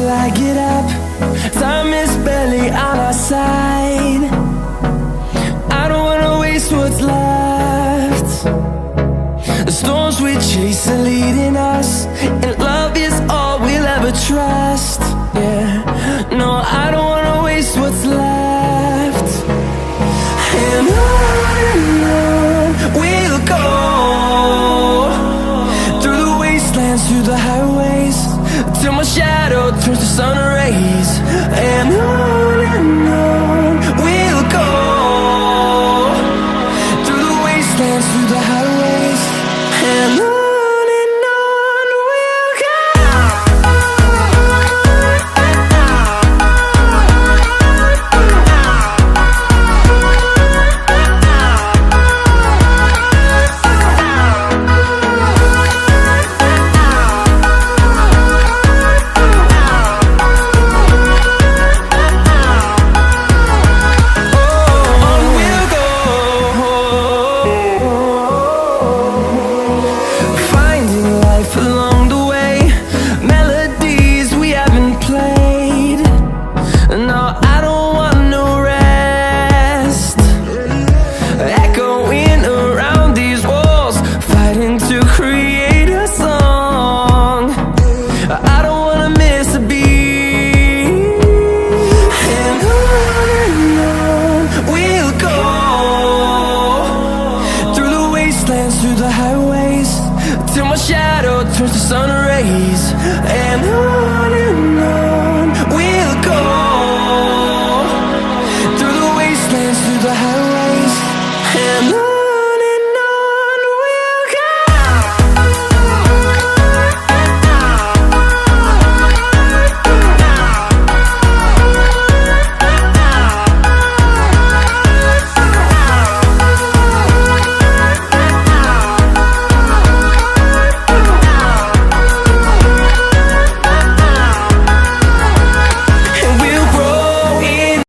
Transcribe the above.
I get up. Time is barely on our side. I don't wanna waste what's left. The storms we chase are leading us, and love is all we'll ever trust. Yeah, no, I don't wanna waste what's left. And on we'll go, through the wastelands, through the highways, till my shadow turns to sun